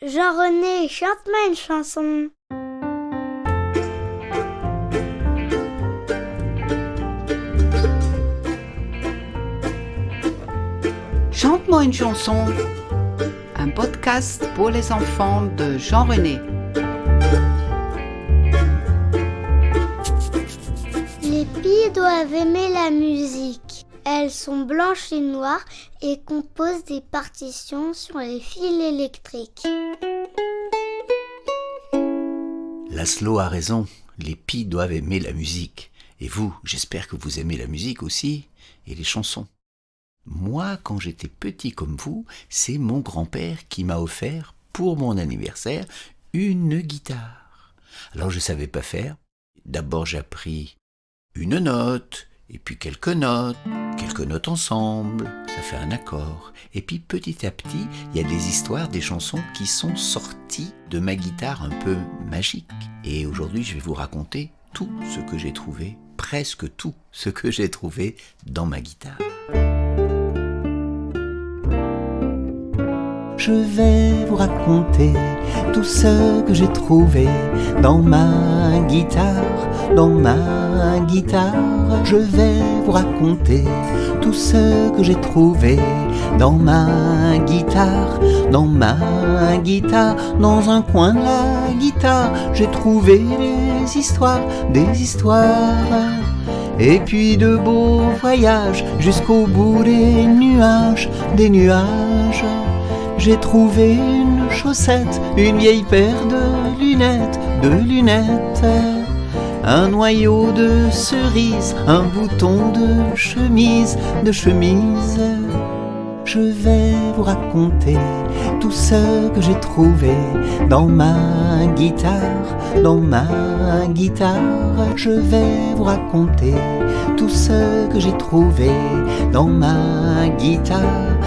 Jean-René, chante-moi une chanson. Chante-moi une chanson. Un podcast pour les enfants de Jean-René. Les filles doivent aimer la musique. Elles sont blanches et noires et composent des partitions sur les fils électriques. Laszlo a raison, les pies doivent aimer la musique. Et vous, j'espère que vous aimez la musique aussi, et les chansons. Moi, quand j'étais petit comme vous, c'est mon grand-père qui m'a offert, pour mon anniversaire, une guitare. Alors je ne savais pas faire. D'abord j'ai appris une note, et puis quelques notes ensemble, ça fait un accord. Et puis petit à petit, il y a des histoires, des chansons qui sont sorties de ma guitare un peu magique. Et aujourd'hui, je vais vous raconter tout ce que j'ai trouvé, presque tout ce que j'ai trouvé dans ma guitare. Je vais vous raconter tout ce que j'ai trouvé dans ma guitare, dans ma guitare. Je vais vous raconter tout ce que j'ai trouvé dans ma guitare, dans ma guitare. Dans un coin de la guitare, j'ai trouvé des histoires, et puis de beaux voyages jusqu'au bout des nuages, J'ai trouvé une chaussette, une vieille paire de lunettes, un noyau de cerise, un bouton de chemise. Je vais vous raconter tout ce que j'ai trouvé dans ma guitare, Je vais vous raconter tout ce que j'ai trouvé dans ma guitare,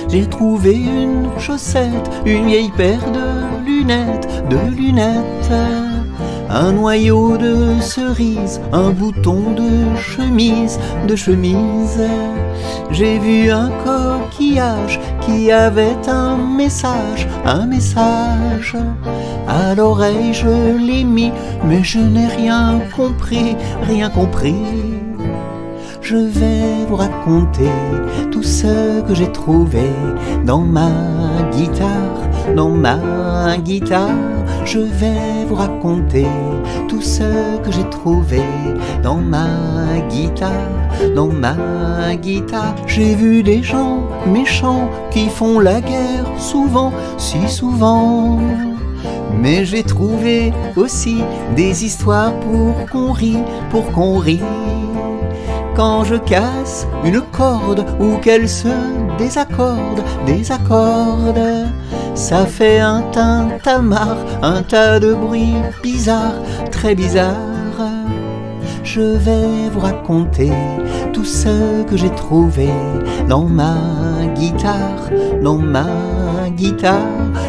J'ai trouvé une chaussette, une vieille paire de lunettes, un noyau de cerise, un bouton de chemise. J'ai vu un coquillage qui avait un message. À l'oreille je l'ai mis, mais je n'ai rien compris. Je vais vous raconter tout ce que j'ai trouvé dans ma guitare, Je vais vous raconter tout ce que j'ai trouvé dans ma guitare, J'ai vu des gens méchants qui font la guerre souvent, si souvent. Mais j'ai trouvé aussi des histoires pour qu'on rie. Quand je casse une corde ou qu'elle se désaccorde, ça fait un tintamarre, un tas de bruits bizarres, très bizarres. Je vais vous raconter tout ce que j'ai trouvé dans ma guitare,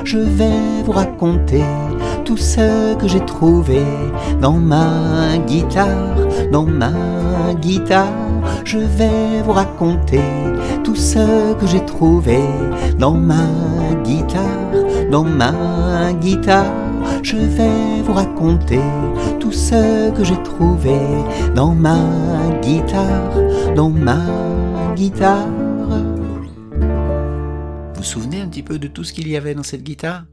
Je vais vous raconter tout ce que j'ai trouvé dans ma guitare, Je vais vous raconter tout ce que j'ai trouvé dans ma guitare, Je vais vous raconter tout ce que j'ai trouvé dans ma guitare, Vous vous souvenez un petit peu de tout ce qu'il y avait dans cette guitare ?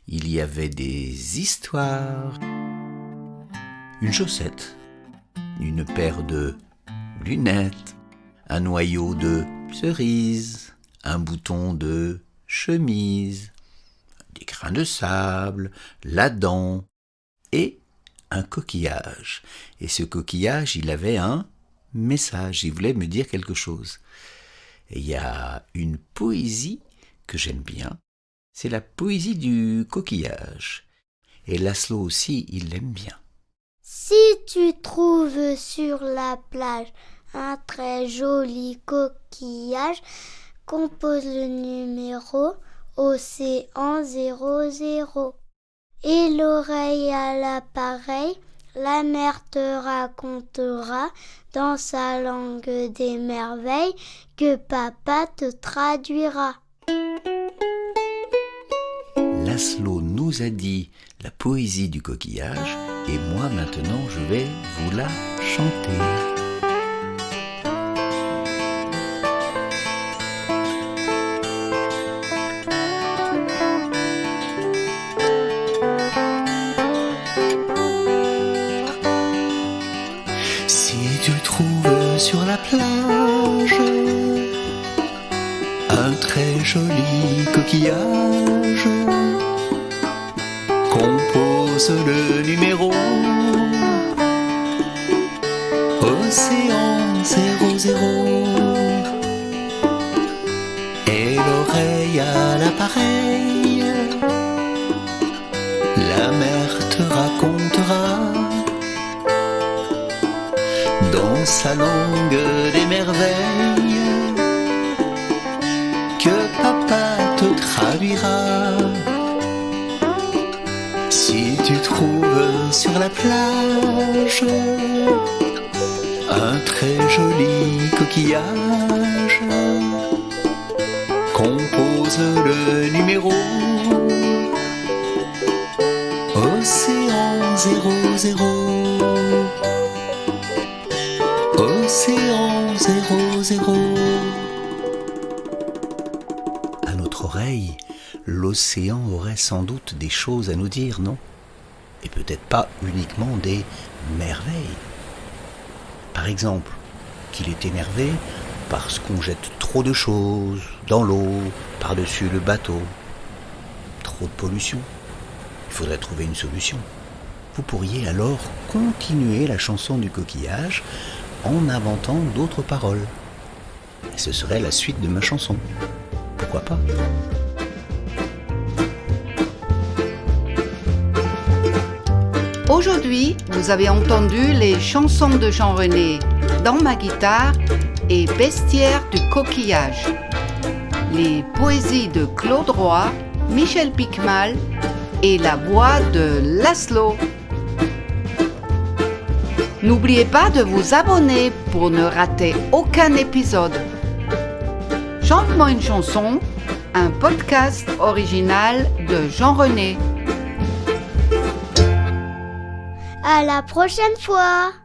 Il y avait des histoires, une chaussette, une paire de lunettes, un noyau de cerise, un bouton de chemise, des grains de sable, la dent et un coquillage. Et ce coquillage, il avait un message, il voulait me dire quelque chose. Et il y a une poésie que j'aime bien, c'est la poésie du coquillage. Et Laszlo aussi, il l'aime bien. Si tu trouves sur la plage un très joli coquillage, compose le numéro Océan 00. Et l'oreille à l'appareil, la mère te racontera dans sa langue des merveilles que papa te traduira. Laszlo nous a dit la poésie du coquillage et moi maintenant je vais vous la chanter. Si tu trouves sur la plage un très joli coquillage, compose le numéro Océan 00 et l'oreille à l'appareil. La mer te racontera dans sa langue des merveilles que papa te traduira. Si tu trouves sur la plage un très joli coquillage, compose le numéro Océan 00. Océan 00. À notre oreille, l'océan aurait sans doute des choses à nous dire, non? Et peut-être pas uniquement des merveilles. Par exemple, qu'il est énervé parce qu'on jette trop de choses dans l'eau, par-dessus le bateau. Trop de pollution. Il faudrait trouver une solution. Vous pourriez alors continuer la chanson du coquillage en inventant d'autres paroles. Et ce serait la suite de ma chanson. Pourquoi pas? Aujourd'hui, vous avez entendu les chansons de Jean-René Dans ma guitare et Bestiaire du coquillage. Les poésies de Claude Roy, Michel Picmal et la voix de Laszlo. N'oubliez pas de vous abonner pour ne rater aucun épisode. Chante-moi une chanson, un podcast original de Jean-René. À la prochaine fois!